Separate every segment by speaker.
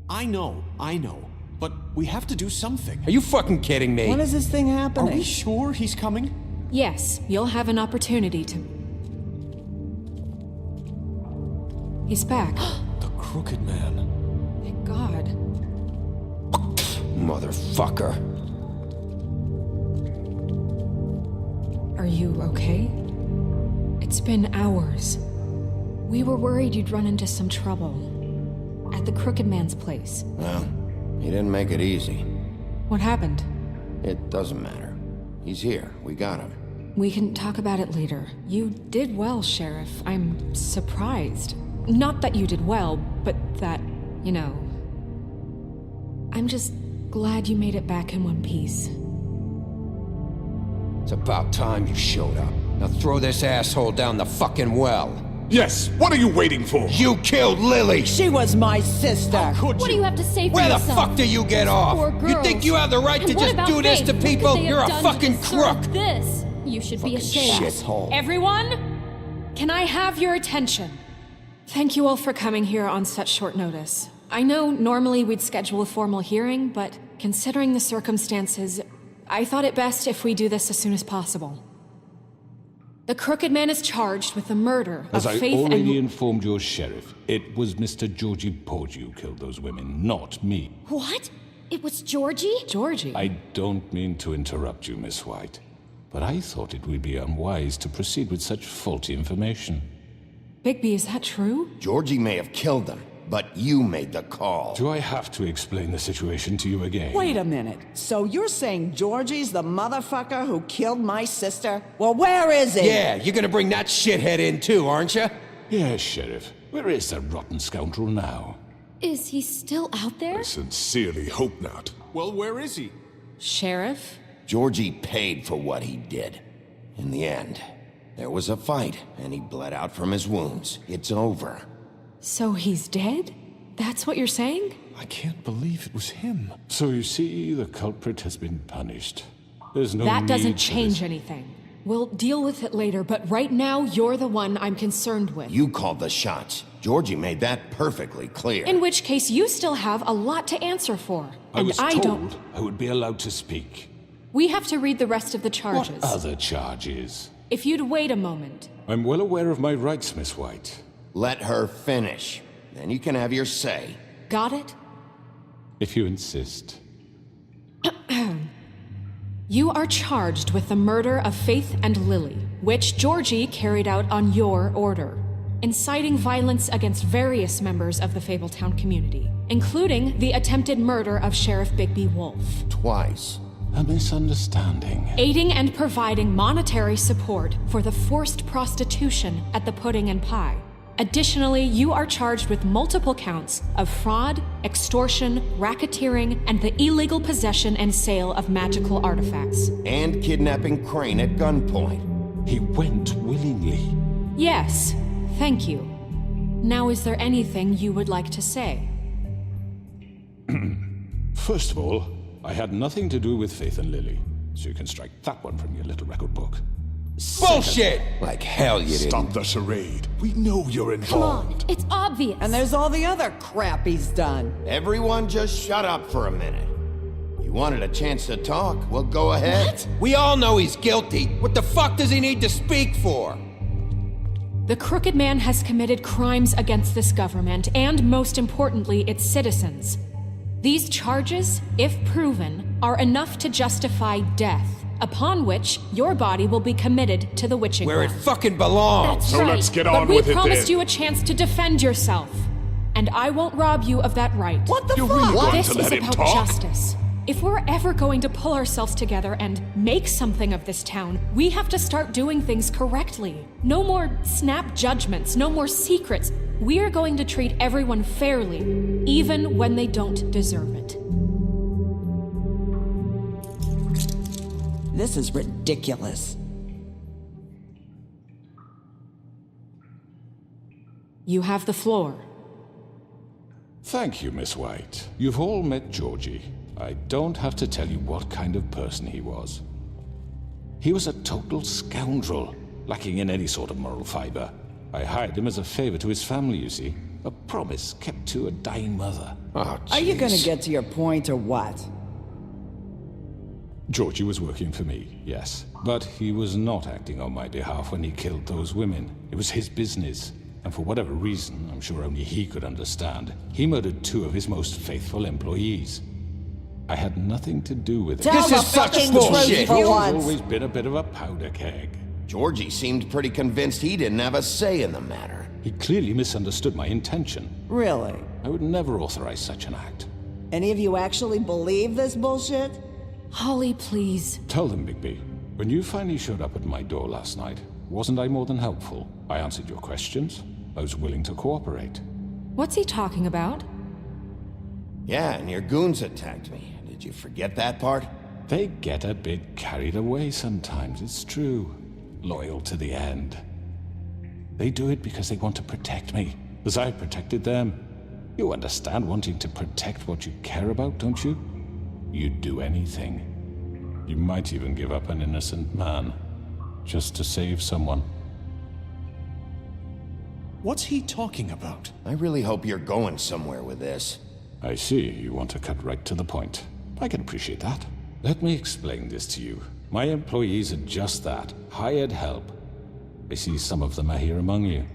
Speaker 1: I know. But we have to do something.
Speaker 2: Are you fucking kidding me?
Speaker 3: When is this thing
Speaker 1: Are
Speaker 3: happening?
Speaker 1: we sure he's coming?
Speaker 4: Yes, you'll have an opportunity to... He's back.
Speaker 1: The Crooked Man.
Speaker 4: Thank God.
Speaker 2: Motherfucker.
Speaker 4: Are you okay? It's been hours. We were worried you'd run into some trouble. At the Crooked Man's place.
Speaker 2: Well, he didn't make it easy.
Speaker 4: What happened?
Speaker 2: It doesn't matter. He's here. We got him.
Speaker 4: We can talk about it later. You did well, Sheriff. I'm surprised. Not that you did well, but that, you know... I'm just glad you made it back in one piece.
Speaker 2: It's about time you showed up. Now throw this asshole down the fucking well.
Speaker 5: Yes, what are you waiting for?
Speaker 2: You killed Lily!
Speaker 3: She was my sister.
Speaker 1: Could
Speaker 6: What do you have to say for
Speaker 2: Where the
Speaker 6: yourself?
Speaker 2: fuck do you get off?
Speaker 6: Poor
Speaker 2: You
Speaker 6: girls.
Speaker 2: think you have the right
Speaker 6: And
Speaker 2: to
Speaker 6: what
Speaker 2: just
Speaker 6: about
Speaker 2: do this
Speaker 6: Faith?
Speaker 2: to
Speaker 6: What could
Speaker 2: people?
Speaker 6: they have
Speaker 2: You're a
Speaker 6: done to
Speaker 2: fucking
Speaker 6: deserve
Speaker 2: crook!
Speaker 6: This. You should be ashamed.
Speaker 2: Shithole.
Speaker 4: Everyone, can I have your attention? Thank you all for coming here on such short notice. I know normally we'd schedule a formal hearing, but considering the circumstances, I thought it best if we do this as soon as possible. The Crooked Man is charged with the murder
Speaker 5: As
Speaker 4: of
Speaker 5: I
Speaker 4: Faith
Speaker 5: already
Speaker 4: and...
Speaker 5: informed your sheriff, it was Mr. Georgie Porgy who killed those women, not me.
Speaker 6: What? It was Georgie?
Speaker 4: Georgie?
Speaker 5: I don't mean to interrupt you, Miss White, but I thought it would be unwise to proceed with such faulty information.
Speaker 4: Bigby, is that true?
Speaker 2: Georgie may have killed them, but you made the call.
Speaker 5: Do I have to explain the situation to you again?
Speaker 3: Wait a minute. So you're saying Georgie's the motherfucker who killed my sister? Well, where is he?
Speaker 2: Yeah, you're gonna bring that shithead in too, aren't you?
Speaker 5: Yes, Sheriff. Where is that rotten scoundrel now?
Speaker 6: Is he still out there?
Speaker 7: I sincerely hope not.
Speaker 1: Well, where is he?
Speaker 4: Sheriff?
Speaker 2: Georgie paid for what he did. In the end, there was a fight, and he bled out from his wounds. It's over.
Speaker 4: So he's dead? That's what you're saying?
Speaker 1: I can't believe it was him.
Speaker 5: So you see, the culprit has been punished. There's no
Speaker 4: That doesn't
Speaker 5: need for
Speaker 4: change
Speaker 5: this.
Speaker 4: anything. We'll deal with it later, but right now, you're the one I'm concerned with.
Speaker 2: You called the shots. Georgie made that perfectly clear.
Speaker 4: In which case, you still have a lot to answer for.
Speaker 5: I was
Speaker 4: I
Speaker 5: told
Speaker 4: don't.
Speaker 5: I would be allowed to speak.
Speaker 4: We have to read the rest of the charges.
Speaker 5: What other charges?
Speaker 4: If you'd wait a moment.
Speaker 5: I'm well aware of my rights, Miss White.
Speaker 2: Let her finish. Then you can have your say.
Speaker 4: Got it?
Speaker 5: If you insist.
Speaker 4: You are charged with the murder of Faith and Lily, which Georgie carried out on your order, inciting violence against various members of the Fabletown community, including the attempted murder of Sheriff Bigby Wolf.
Speaker 2: Twice.
Speaker 5: A misunderstanding.
Speaker 4: Aiding and providing monetary support for the forced prostitution at the Pudding and Pie. Additionally, you are charged with multiple counts of fraud, extortion, racketeering, and the illegal possession and sale of magical artifacts.
Speaker 2: And kidnapping Crane at gunpoint.
Speaker 5: He went willingly.
Speaker 4: Yes, thank you. Now, is there anything you would like to say?
Speaker 5: First of all, I had nothing to do with Faith and Lily, so you can strike that one from your little record book.
Speaker 2: Bullshit! Like hell you didn't.
Speaker 7: Stop the charade. We know you're
Speaker 6: Come on,
Speaker 7: involved.
Speaker 6: it's obvious.
Speaker 3: And there's all the other crap he's done.
Speaker 2: Everyone just shut up for a minute. You wanted a chance to talk? Well, go ahead.
Speaker 6: What?
Speaker 2: We all know he's guilty. What the fuck does he need to speak for?
Speaker 4: The Crooked Man has committed crimes against this government and, most importantly, its citizens. These charges, if proven, are enough to justify death, upon which your body will be committed to the witching
Speaker 2: Where it
Speaker 4: ground.
Speaker 2: fucking belongs.
Speaker 6: That's
Speaker 7: So
Speaker 6: right.
Speaker 7: let's get
Speaker 4: But
Speaker 7: on
Speaker 4: we
Speaker 7: with it
Speaker 4: promised
Speaker 7: then.
Speaker 4: you a chance to defend yourself, and I won't rob you of that right.
Speaker 3: What the
Speaker 7: You're
Speaker 3: fuck?
Speaker 7: really going
Speaker 4: This
Speaker 7: to
Speaker 4: is
Speaker 7: let him
Speaker 4: about
Speaker 7: talk?
Speaker 4: justice. If we're ever going to pull ourselves together and make something of this town, we have to start doing things correctly. No more snap judgments, no more secrets. We are going to treat everyone fairly, even when they don't deserve it.
Speaker 3: This is ridiculous.
Speaker 4: You have the floor.
Speaker 5: Thank you, Miss White. You've all met Georgie. I don't have to tell you what kind of person he was. He was a total scoundrel, lacking in any sort of moral fiber. I hired him as a favor to his family, you see. A promise kept to a dying mother.
Speaker 2: Oh,
Speaker 3: Are you gonna
Speaker 2: jeez.
Speaker 3: get to your point or what?
Speaker 5: Georgie was working for me, yes. But he was not acting on my behalf when he killed those women. It was his business. And for whatever reason, I'm sure only he could understand, he murdered 2 of his most faithful employees. I had nothing to do with it.
Speaker 3: Tell
Speaker 2: This
Speaker 3: the
Speaker 2: is such
Speaker 3: fucking
Speaker 2: bullshit.
Speaker 3: truth for
Speaker 5: He's
Speaker 3: once.
Speaker 5: always been a bit of a powder keg.
Speaker 2: Georgie seemed pretty convinced he didn't have a say in the matter.
Speaker 5: He clearly misunderstood my intention.
Speaker 3: Really?
Speaker 5: I would never authorize such an act.
Speaker 3: Any of you actually believe this bullshit?
Speaker 4: Holly, please.
Speaker 5: Tell them, Bigby, when you finally showed up at my door last night, wasn't I more than helpful? I answered your questions. I was willing to cooperate.
Speaker 4: What's he talking about?
Speaker 2: Yeah, and your goons attacked me. Did you forget that part?
Speaker 5: They get a bit carried away sometimes, it's true. Loyal to the end. They do it because they want to protect me, as I protected them. You understand wanting to protect what you care about, don't you? You'd do anything. You might even give up an innocent man, just to save someone.
Speaker 1: What's he talking about?
Speaker 2: I really hope you're going somewhere with this.
Speaker 5: I see you want to cut right to the point. I can appreciate that. Let me explain this to you. My employees are just that, hired help. I see some of them are here among you.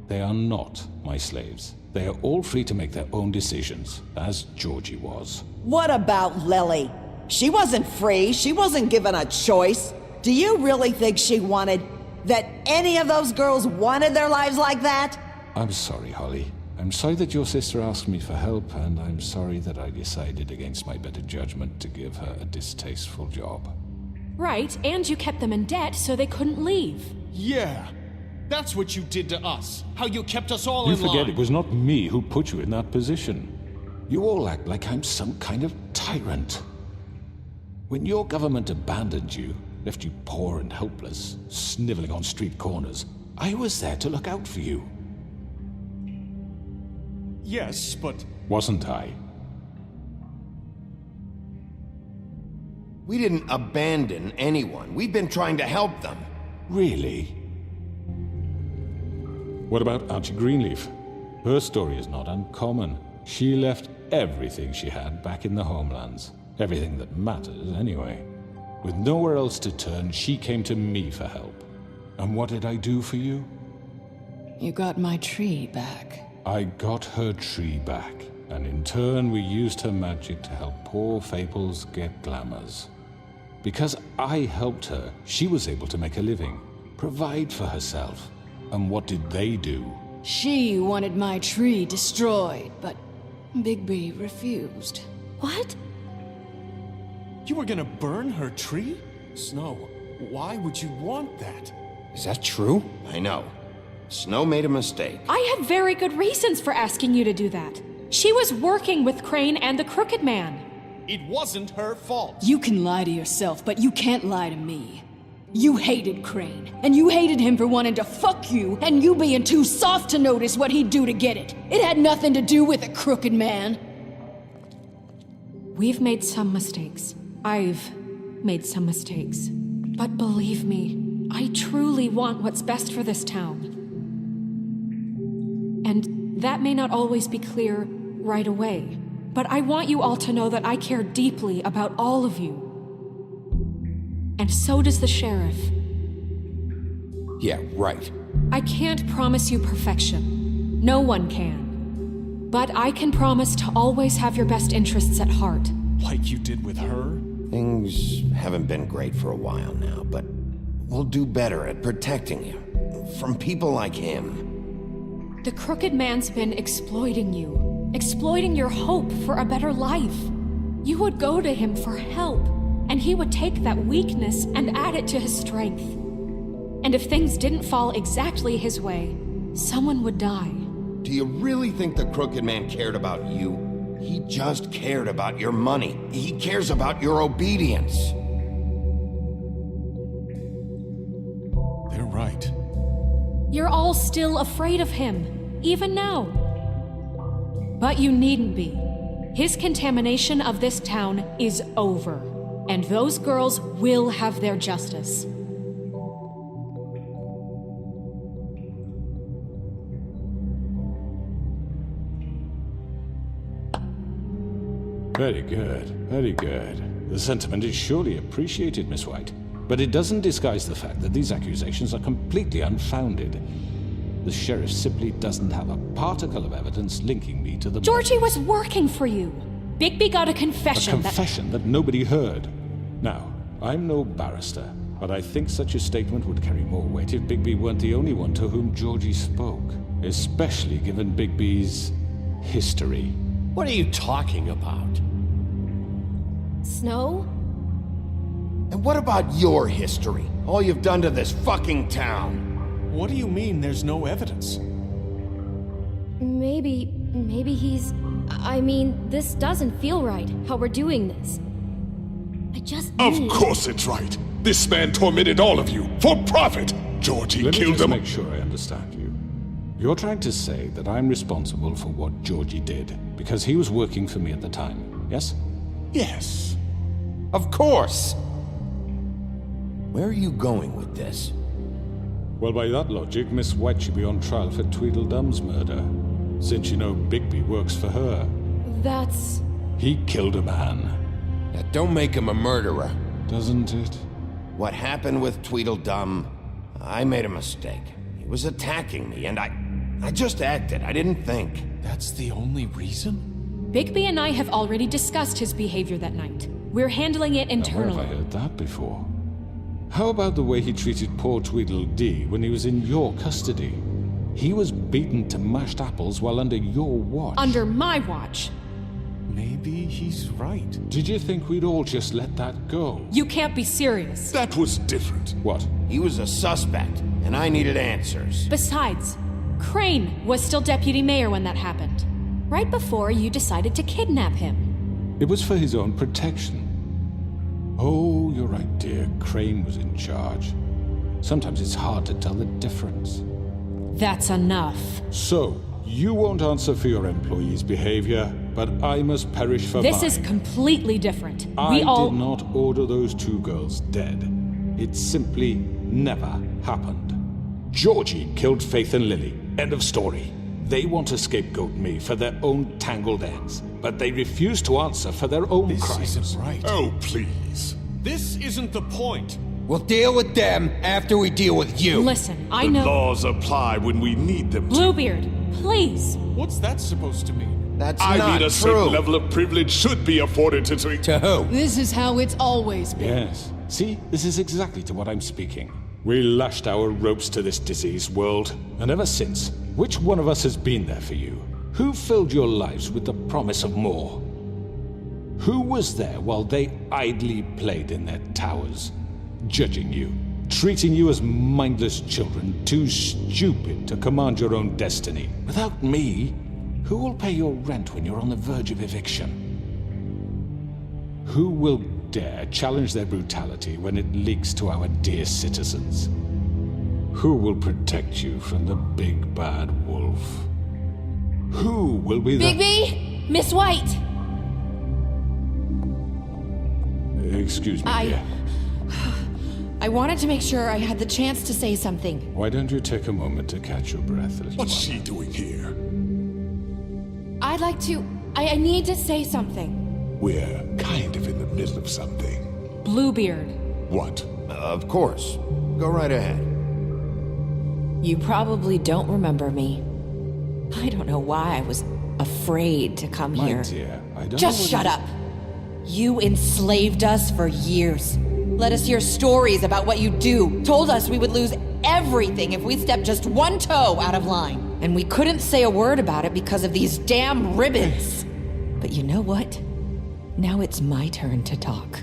Speaker 5: They are not my slaves. They are all free to make their own decisions, as Georgie was.
Speaker 3: What about Lily? She wasn't free. She wasn't given a choice. Do you really think she wanted... that any of those girls wanted their lives like that?
Speaker 5: I'm sorry, Holly. I'm sorry that your sister asked me for help, and I'm sorry that I decided against my better judgment to give her a distasteful job.
Speaker 4: Right, and you kept them in debt so they couldn't leave.
Speaker 1: Yeah, that's what you did to us. How you kept us all
Speaker 5: You
Speaker 1: in line.
Speaker 5: forget it was not me who put you in that position. You all act like I'm some kind of tyrant. When your government abandoned you, left you poor and helpless, sniveling on street corners, I was there to look out for you.
Speaker 1: Yes, but
Speaker 5: Wasn't I?
Speaker 2: We didn't abandon anyone. We've been trying to help them.
Speaker 5: Really? What about Auntie Greenleaf? Her story is not uncommon. She left everything she had back in the homelands. Everything that matters, anyway. With nowhere else to turn, she came to me for help. And what did I do for you?
Speaker 8: You got my tree back.
Speaker 5: I got her tree back, and in turn we used her magic to help poor Fables get glamours. Because I helped her, she was able to make a living, provide for herself. And what did they do?
Speaker 8: She wanted my tree destroyed, but Bigby refused.
Speaker 6: What?
Speaker 1: you were gonna burn her tree? Snow, why would you want that?
Speaker 2: Is that true? I know. Snow made a mistake.
Speaker 4: I had very good reasons for asking you to do that. She was working with Crane and the Crooked Man.
Speaker 1: It wasn't her fault.
Speaker 8: You can lie to yourself, but you can't lie to me. You hated Crane, and you hated him for wanting to fuck you, and you being too soft to notice what he'd do to get it. It had nothing to do with the Crooked Man.
Speaker 4: We've made some mistakes. I've made some mistakes. But believe me, I truly want what's best for this town. And that may not always be clear right away, but I want you all to know that I care deeply about all of you. And so does the sheriff.
Speaker 2: Yeah, right.
Speaker 4: I can't promise you perfection. No one can. But I can promise to always have your best interests at heart.
Speaker 1: Like you did with her?
Speaker 2: Things haven't been great for a while now, but we'll do better at protecting you from people like him.
Speaker 4: The Crooked Man's been exploiting you. Exploiting your hope for a better life. You would go to him for help, and he would take that weakness and add it to his strength. And if things didn't fall exactly his way, someone would die.
Speaker 2: Do you really think the Crooked Man cared about you? He just cared about your money. He cares about your obedience.
Speaker 1: They're right.
Speaker 4: You're all still afraid of him, even now. But you needn't be. His contamination of this town is over, and those girls will have their justice.
Speaker 5: Very good, very good. The sentiment is surely appreciated, Miss White. But it doesn't disguise the fact that these accusations are completely unfounded. The sheriff simply doesn't have a particle of evidence linking me to the
Speaker 4: Georgie
Speaker 5: murders.
Speaker 4: was working for you. Bigby got a
Speaker 5: A
Speaker 4: confession
Speaker 5: confession that nobody heard. Now, I'm no barrister, but I think such a statement would carry more weight if Bigby weren't the only one to whom Georgie spoke. Especially given Bigby's history.
Speaker 1: What are you talking about?
Speaker 6: Snow?
Speaker 2: And what about your history? All you've done to this fucking town?
Speaker 1: What do you mean there's no evidence?
Speaker 6: Maybe he's... I mean, this doesn't feel right, how we're doing this. I just
Speaker 7: Of
Speaker 6: need...
Speaker 7: course it's right. This man tormented all of you for profit. Georgie
Speaker 5: Let me
Speaker 7: killed
Speaker 5: just
Speaker 7: him.
Speaker 5: make sure I understand you. You're trying to say that I'm responsible for what Georgie did because he was working for me at the time, yes?
Speaker 1: Yes.
Speaker 2: Of course! Where are you going with this?
Speaker 5: Well, by that logic, Miss White should be on trial for Tweedledum's murder, since you know Bigby works for her.
Speaker 6: That's...
Speaker 5: He killed a man,
Speaker 2: That don't make him a murderer.
Speaker 5: doesn't it?
Speaker 2: What happened with Tweedledum, I made a mistake. He was attacking me, and I just acted. I didn't think.
Speaker 1: That's the only reason?
Speaker 4: Bigby and I have already discussed his behavior that night. We're handling it
Speaker 5: Now, where
Speaker 4: internally.
Speaker 5: have I heard that before? How about the way he treated poor Tweedledee when he was in your custody? He was beaten to mashed apples while under your watch.
Speaker 4: Under my watch.
Speaker 1: Maybe he's right.
Speaker 5: Did you think we'd all just let that go?
Speaker 4: You can't be serious.
Speaker 7: That was different.
Speaker 5: What?
Speaker 2: He was a suspect, and I needed answers.
Speaker 4: Besides, Crane was still deputy mayor when that happened. Right before you decided to kidnap him.
Speaker 5: It was for his own protection. Oh, you're right, dear. Crane was in charge. Sometimes it's hard to tell the difference.
Speaker 4: That's enough.
Speaker 5: So, you won't answer for your employees' behavior, but I must perish for
Speaker 4: This
Speaker 5: mine.
Speaker 4: is completely different.
Speaker 5: I did not order those two girls dead. It simply never happened. Georgie killed Faith and Lily. End of story. They want to scapegoat me for their own tangled ends, but they refuse to answer for their own
Speaker 1: This
Speaker 5: crimes.
Speaker 1: isn't right.
Speaker 7: Oh, please.
Speaker 1: This isn't the point.
Speaker 2: We'll deal with them after we deal with you.
Speaker 4: Listen, I
Speaker 7: The
Speaker 4: know.
Speaker 7: laws apply when we need them to.
Speaker 4: Bluebeard, please.
Speaker 1: What's that supposed to mean?
Speaker 2: That's
Speaker 7: I
Speaker 2: not
Speaker 7: mean, a
Speaker 2: true.
Speaker 7: certain level of privilege should be afforded to...
Speaker 2: To who?
Speaker 8: This is how it's always been.
Speaker 5: Yes. See, this is exactly to what I'm speaking. We lashed our ropes to this diseased world, and ever since, which one of us has been there for you? Who filled your lives with the promise of more? Who was there while they idly played in their towers, judging you, treating you as mindless children, too stupid to command your own destiny? Without me, who will pay your rent when you're on the verge of eviction? Who will dare challenge their brutality when it leaks to our dear citizens? Who will protect you from the big bad wolf? Who will be the...
Speaker 6: Bigby! Miss White!
Speaker 5: Excuse me, dear.
Speaker 9: I wanted to make sure I had the chance to say something.
Speaker 5: Why don't you take a moment to catch your breath, little
Speaker 7: What's
Speaker 5: one?
Speaker 7: she doing here?
Speaker 9: I'd like to... I need to say something.
Speaker 7: We're kind of in the middle of something.
Speaker 4: Bluebeard.
Speaker 7: What?
Speaker 2: Of course. Go right ahead.
Speaker 9: You probably don't remember me. I don't know why I was afraid to come
Speaker 5: My
Speaker 9: here.
Speaker 5: dear, I don't
Speaker 9: Just
Speaker 5: know what
Speaker 9: shut
Speaker 5: you-
Speaker 9: up. You enslaved us for years. Let us hear stories about what you do. Told us we would lose everything if we stepped just one toe out of line. And we couldn't say a word about it because of these damn ribbons. But you know what? Now it's my turn to talk.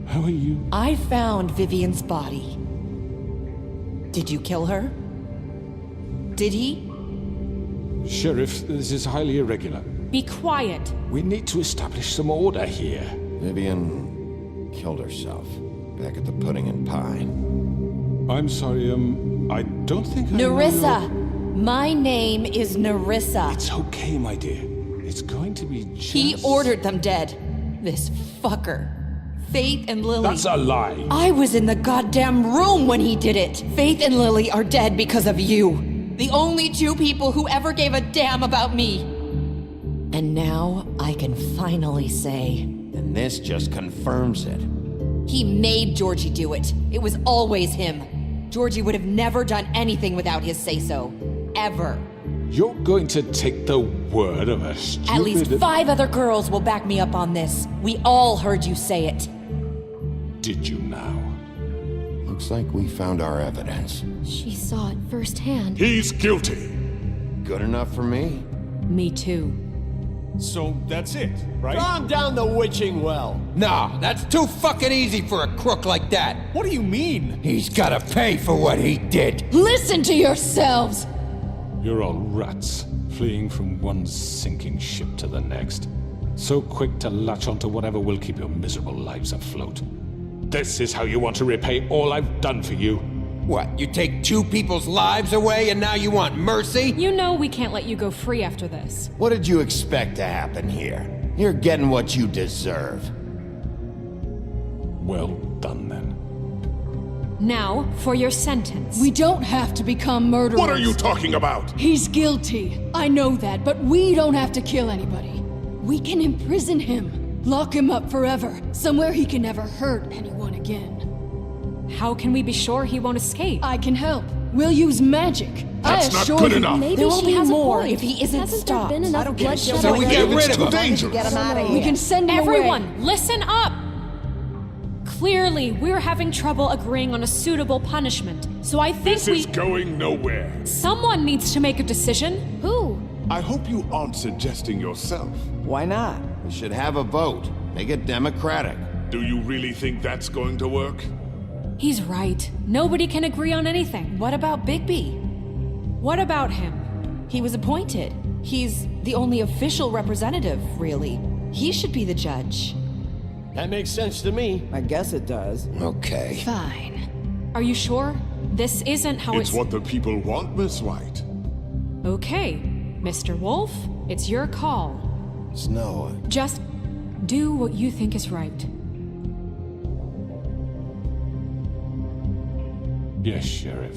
Speaker 5: How are you?
Speaker 9: I found Vivian's body. Did you kill her? Did he?
Speaker 5: Sheriff, this is highly irregular.
Speaker 4: Be quiet.
Speaker 5: We need to establish some order here.
Speaker 2: Vivian killed herself back at the Pudding and Pie.
Speaker 5: I'm sorry, I don't think I know
Speaker 9: Nerissa!
Speaker 5: your-
Speaker 9: My name is Nerissa.
Speaker 5: It's okay, my dear. It's going to be just...
Speaker 9: He ordered them dead. This fucker. Faith and Lily.
Speaker 5: That's a lie.
Speaker 9: I was in the goddamn room when he did it. Faith and Lily are dead because of you. The only two people who ever gave a damn about me. And now I can finally say,
Speaker 2: And this just confirms it.
Speaker 9: he made Georgie do it. It was always him. Georgie would have never done anything without his say-so. Ever.
Speaker 5: You're going to take the word of a stupid...
Speaker 9: At least 5 other girls will back me up on this. We all heard you say it.
Speaker 5: Did you now?
Speaker 2: Looks like we found our evidence.
Speaker 6: She saw it firsthand.
Speaker 7: He's guilty.
Speaker 2: Good enough for me.
Speaker 8: Me too.
Speaker 1: So that's it, right?
Speaker 10: Calm down the witching well.
Speaker 11: Nah, that's too fucking easy for a crook like that.
Speaker 1: What do you mean?
Speaker 11: He's gotta pay for what he did.
Speaker 8: Listen to yourselves!
Speaker 5: You're all rats, fleeing from one sinking ship to the next. So quick to latch onto whatever will keep your miserable lives afloat. This is how you want to repay all I've done for you.
Speaker 11: What, you take 2 people's lives away and now you want mercy?
Speaker 4: You know we can't let you go free after this.
Speaker 2: What did you expect to happen here? You're getting what you deserve.
Speaker 5: Well done, then.
Speaker 4: Now, for your sentence.
Speaker 8: We don't have to become murderers.
Speaker 7: What are you talking about?
Speaker 8: He's guilty. I know that, but we don't have to kill anybody. We can imprison him. Lock him up forever. Somewhere he can never hurt anyone again.
Speaker 4: How can we be sure he won't escape?
Speaker 8: I can help. We'll use magic.
Speaker 7: That's
Speaker 8: I
Speaker 7: not
Speaker 8: assure
Speaker 7: good
Speaker 8: you.
Speaker 7: enough.
Speaker 6: Maybe
Speaker 9: There will
Speaker 6: she
Speaker 9: be
Speaker 6: has
Speaker 9: more
Speaker 6: a point.
Speaker 9: if he isn't
Speaker 6: Hasn't
Speaker 9: stopped.
Speaker 6: there been enough bloodshed
Speaker 11: So we get
Speaker 6: already?
Speaker 11: rid of him.
Speaker 7: It's too dangerous.
Speaker 3: Get him out of here.
Speaker 8: We can send him
Speaker 4: Everyone,
Speaker 8: away.
Speaker 4: listen up! Clearly, we're having trouble agreeing on a suitable punishment, so I think
Speaker 7: This is going nowhere.
Speaker 4: someone needs to make a decision.
Speaker 6: Who?
Speaker 7: I hope you aren't suggesting yourself.
Speaker 3: Why not?
Speaker 2: We should have a vote. Make it democratic.
Speaker 7: Do you really think that's going to work?
Speaker 4: He's right. Nobody can agree on anything.
Speaker 9: What about Bigby?
Speaker 4: What about him?
Speaker 9: He was appointed. He's the only official representative, really. He should be the judge.
Speaker 10: That makes sense to me.
Speaker 3: I guess it does.
Speaker 2: Okay.
Speaker 8: Fine.
Speaker 4: Are you sure? This isn't how
Speaker 7: It's what the people want, Miss White.
Speaker 4: Okay, Mr. Wolf, it's your call.
Speaker 2: Snow,
Speaker 4: Just do what you think is right.
Speaker 5: Yes, Sheriff.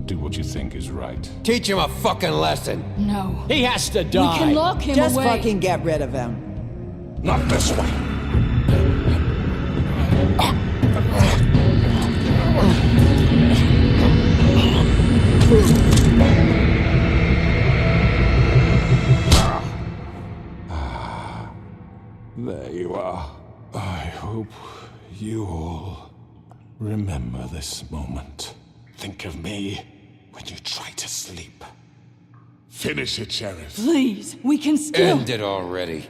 Speaker 5: Do what you think is right.
Speaker 11: Teach him a fucking lesson.
Speaker 8: No.
Speaker 10: He has to
Speaker 8: We
Speaker 10: die.
Speaker 8: can lock him
Speaker 3: Just
Speaker 8: away.
Speaker 3: fucking get rid of him.
Speaker 5: Not this way. There you are. I hope you all remember this moment. Think of me when you try to sleep.
Speaker 7: Finish it, Sheriff.
Speaker 8: Please, we can still.
Speaker 11: End it already.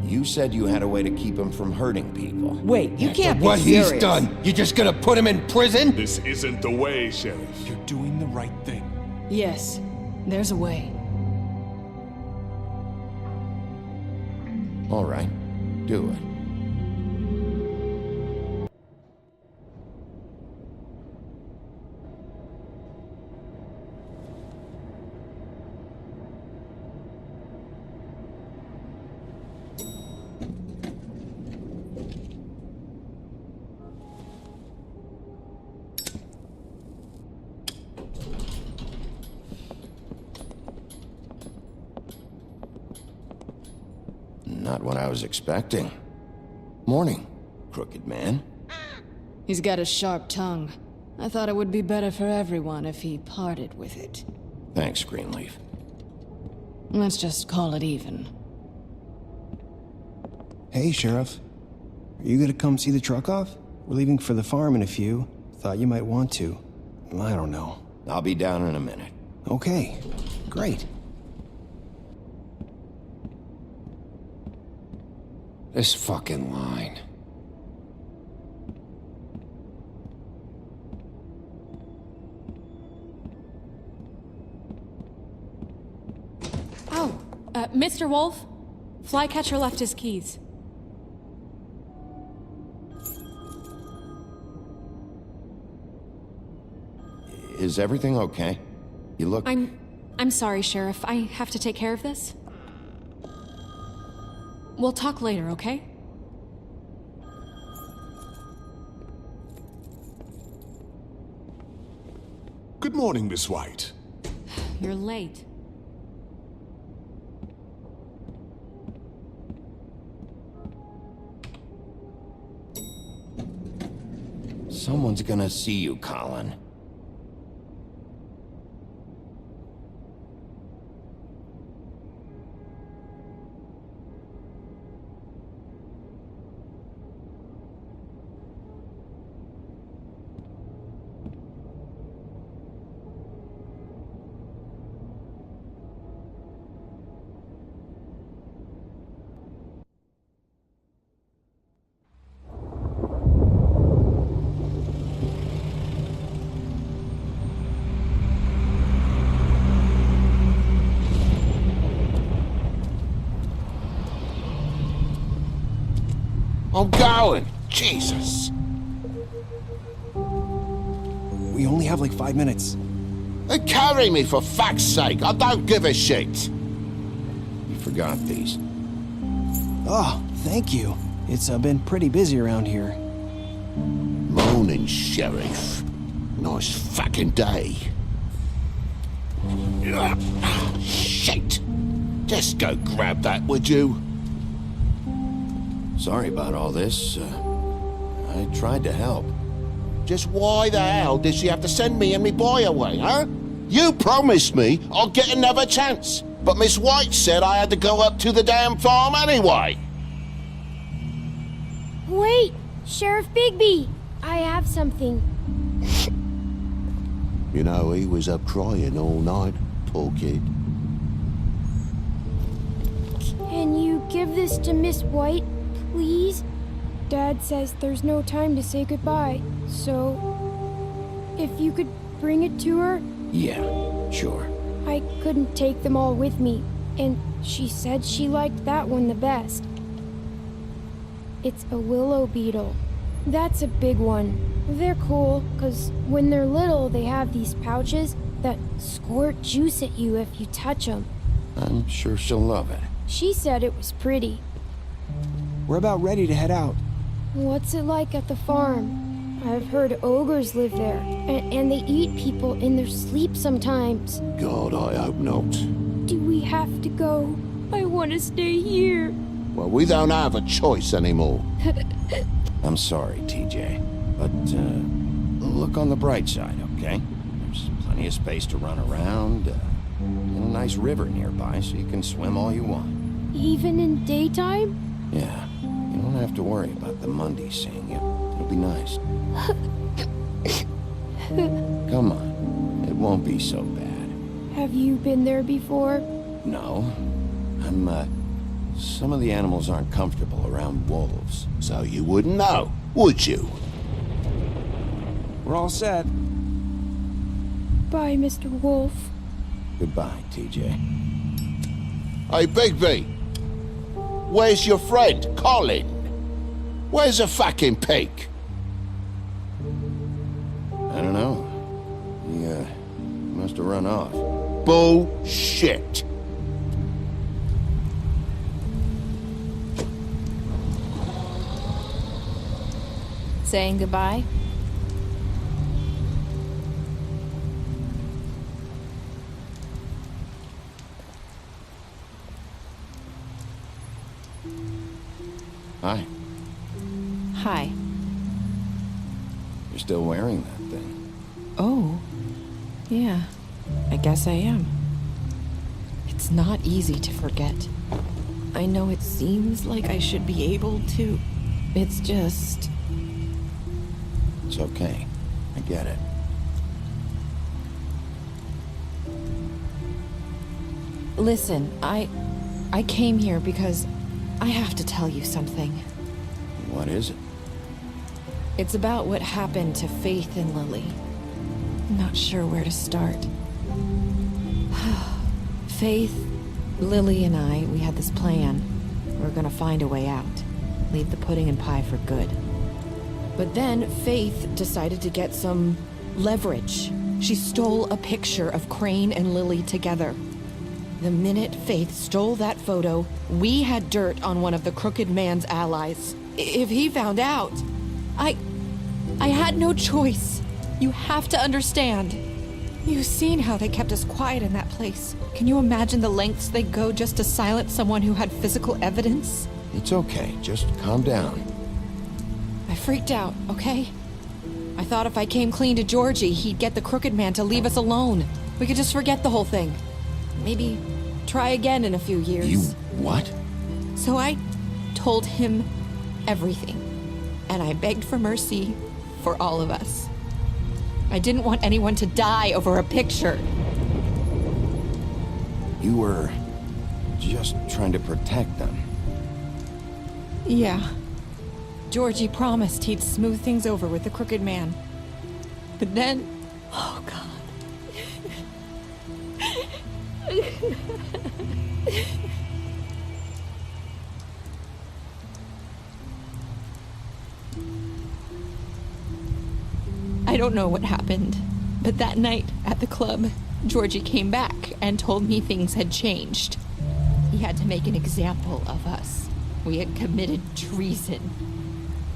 Speaker 2: you said you had a way to keep him from hurting people.
Speaker 3: Wait, you can't be
Speaker 11: What
Speaker 3: serious.
Speaker 11: he's done, you just gonna put him in prison?
Speaker 7: This isn't the way, Sheriff.
Speaker 1: You're doing the right thing.
Speaker 8: Yes, there's a way.
Speaker 2: All right, do it. Not what I was expecting. Morning, crooked man.
Speaker 8: He's got a sharp tongue. I thought it would be better for everyone if he parted with it.
Speaker 2: Thanks, Greenleaf.
Speaker 8: Let's just call it even.
Speaker 12: Hey, Sheriff. Are you gonna come see the truck off? We're leaving for the farm in a few. Thought you might want to. I don't know.
Speaker 2: I'll be down in a minute.
Speaker 12: Okay, great.
Speaker 11: This fucking line.
Speaker 4: Oh, Mr. Wolf? Flycatcher left his keys.
Speaker 2: Is everything okay? You look...
Speaker 4: I'm sorry, Sheriff. I have to take care of this. We'll talk later, okay?
Speaker 7: Good morning, Miss White.
Speaker 4: You're late.
Speaker 2: Someone's gonna see you, Colin.
Speaker 11: I'm going. Jesus.
Speaker 12: We only have like 5 minutes.
Speaker 11: They carry me for fuck's sake. I don't give a shit.
Speaker 2: You forgot these.
Speaker 12: Oh, thank you. It's been pretty busy around here.
Speaker 11: Morning, Sheriff. Nice fucking day. Ugh, shit. Just go grab that, would you?
Speaker 2: Sorry about all this. I tried to help.
Speaker 11: Just why the hell did she have to send me and me boy away, huh? You promised me I'd get another chance, but Miss White said I had to go up to the damn farm anyway.
Speaker 13: Wait, Sheriff Bigby, I have something.
Speaker 11: You know, he was up crying all night, poor kid.
Speaker 13: Can you give this to Miss White, please? Dad says there's no time to say goodbye, so if you could bring it to her?
Speaker 2: Yeah, sure.
Speaker 13: I couldn't take them all with me, and she said she liked that one the best. It's a willow beetle. That's a big one. They're cool, 'cause when they're little, they have these pouches that squirt juice at you if you touch them.
Speaker 2: I'm sure she'll love it.
Speaker 13: She said it was pretty.
Speaker 12: We're about ready to head out.
Speaker 13: What's it like at the farm? I've heard ogres live there, and they eat people in their sleep sometimes.
Speaker 11: God, I hope not.
Speaker 13: Do we have to go? I want to stay here.
Speaker 11: Well, we don't have a choice anymore.
Speaker 2: I'm sorry, TJ. But, look on the bright side, okay? There's plenty of space to run around, and a nice river nearby so you can swim all you want.
Speaker 13: Even in daytime?
Speaker 2: Yeah, you don't have to worry about the Monday seeing you. It'll be nice. Come on, it won't be so bad.
Speaker 13: Have you been there before?
Speaker 2: No. Some of the animals aren't comfortable around wolves.
Speaker 11: So you wouldn't know, would you?
Speaker 12: We're all set.
Speaker 13: Bye, Mr. Wolf.
Speaker 2: Goodbye, TJ.
Speaker 11: Hey, Bigby. Where's your friend, Colin? Where's the fucking pig?
Speaker 2: I don't know. He, must have run off.
Speaker 11: Bullshit.
Speaker 6: Saying goodbye?
Speaker 2: Hi.
Speaker 9: Hi.
Speaker 2: You're still wearing that thing.
Speaker 9: Oh. Yeah. I guess I am. It's not easy to forget. I know it seems like I should be able to. It's just...
Speaker 2: It's okay. I get it.
Speaker 9: Listen, I came here because I have to tell you something.
Speaker 2: What is it?
Speaker 9: It's about what happened to Faith and Lily. I'm not sure where to start. Faith, Lily, and I, we had this plan. We were gonna find a way out. Leave the pudding and pie for good. But then Faith decided to get some leverage. She stole a picture of Crane and Lily together. The minute Faith stole that photo, we had dirt on one of the crooked man's allies. If he found out, I had no choice. You have to understand. You've seen how they kept us quiet in that place. Can you imagine the lengths they'd go just to silence someone who had physical evidence?
Speaker 2: It's okay, just calm down.
Speaker 9: I freaked out, okay? I thought if I came clean to Georgie, he'd get the Crooked Man to leave us alone. We could just forget the whole thing. Maybe try again in a few years.
Speaker 2: You what?
Speaker 9: So I told him everything. And I begged for mercy for all of us. I didn't want anyone to die over a picture.
Speaker 2: You were just trying to protect them.
Speaker 9: Yeah. Georgie promised he'd smooth things over with the Crooked Man. But then... Oh, God. I don't know what happened, but that night at the club, Georgie came back and told me things had changed. He had to make an example of us. We had committed treason.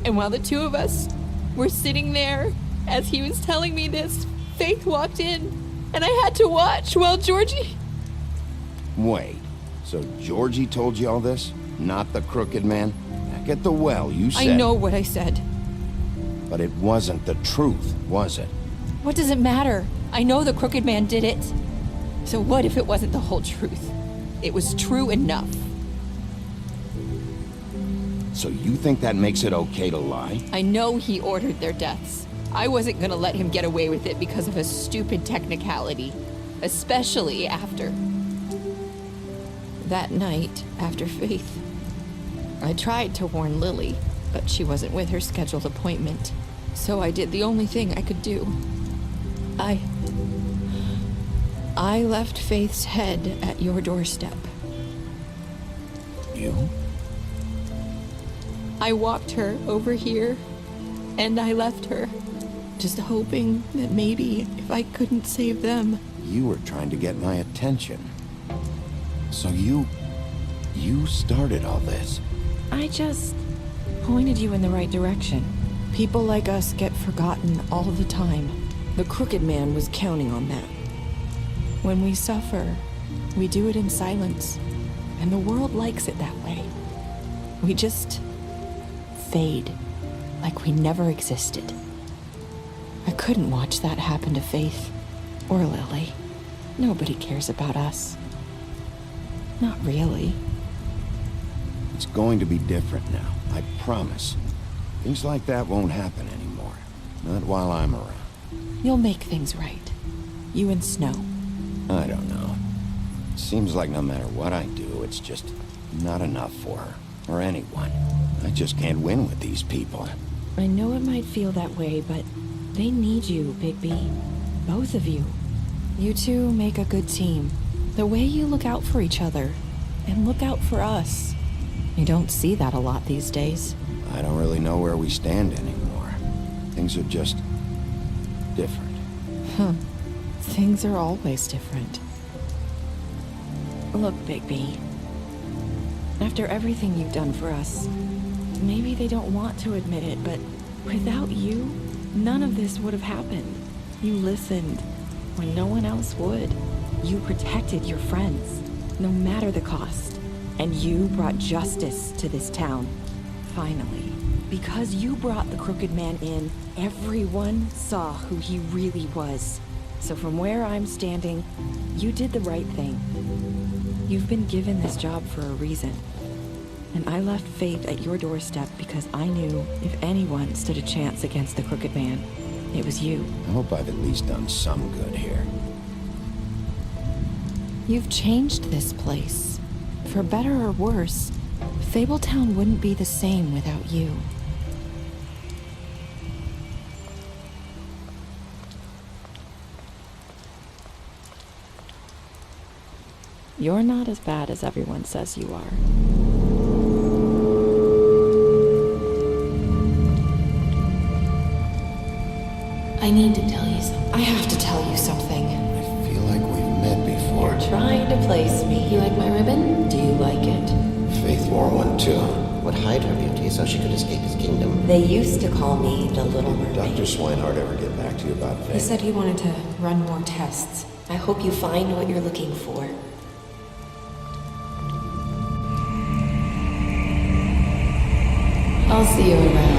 Speaker 9: And while the two of us were sitting there, as he was telling me this, Faith walked in, and I had to watch while Georgie...
Speaker 2: Wait, so Georgie told you all this? Not the Crooked Man? Back at the well, you said...
Speaker 9: I know what I said.
Speaker 2: But it wasn't the truth, was it?
Speaker 9: What does it matter? I know the Crooked Man did it. So what if it wasn't the whole truth? It was true enough.
Speaker 2: So you think that makes it okay to lie?
Speaker 9: I know he ordered their deaths. I wasn't gonna let him get away with it because of a stupid technicality. Especially after... that night, after Faith. I tried to warn Lily, but she wasn't with her scheduled appointment. So I did the only thing I could do. I left Faith's head at your doorstep.
Speaker 2: You?
Speaker 9: I walked her over here, and I left her, just hoping that maybe if I couldn't save them...
Speaker 2: You were trying to get my attention. So you started all this.
Speaker 9: I just pointed you in the right direction. People like us get forgotten all the time. The Crooked Man was counting on that. When we suffer, we do it in silence, and the world likes it that way. We just fade, like we never existed. I couldn't watch that happen to Faith, or Lily. Nobody cares about us. Not really.
Speaker 2: It's going to be different now, I promise. Things like that won't happen anymore. Not while I'm around.
Speaker 9: You'll make things right. You and Snow.
Speaker 2: I don't know. It seems like no matter what I do, it's just not enough for her. Or anyone. I just can't win with these people.
Speaker 9: I know it might feel that way, but they need you, Bigby. Both of you. You two make a good team. The way you look out for each other, and look out for us. You don't see that a lot these days.
Speaker 2: I don't really know where we stand anymore. Things are just different.
Speaker 9: Huh. Things are always different. Look, Bigby. After everything you've done for us, maybe they don't want to admit it, but without you, none of this would have happened. You listened when no one else would. You protected your friends, no matter the cost. And you brought justice to this town. Finally. Because you brought the Crooked Man in, everyone saw who he really was. So from where I'm standing, you did the right thing. You've been given this job for a reason. And I left Faith at your doorstep because I knew if anyone stood a chance against the Crooked Man, it was you.
Speaker 2: I hope I've at least done some good here.
Speaker 9: You've changed this place. For better or worse, Fabletown wouldn't be the same without you. You're not as bad as everyone says you are. I need to tell you something. I have to tell you something.
Speaker 2: I feel like we've met before.
Speaker 9: You're trying to place me. You like my ribbon? Do you like it?
Speaker 2: Faith wore one too.
Speaker 14: would hide her beauty so she could escape his kingdom.
Speaker 9: They used to call me the Little Mermaid.
Speaker 2: Dr. Swinehart ever get back to you about Fables?
Speaker 4: He said he wanted to run more tests.
Speaker 9: I hope you find what you're looking for.
Speaker 4: I'll see you around.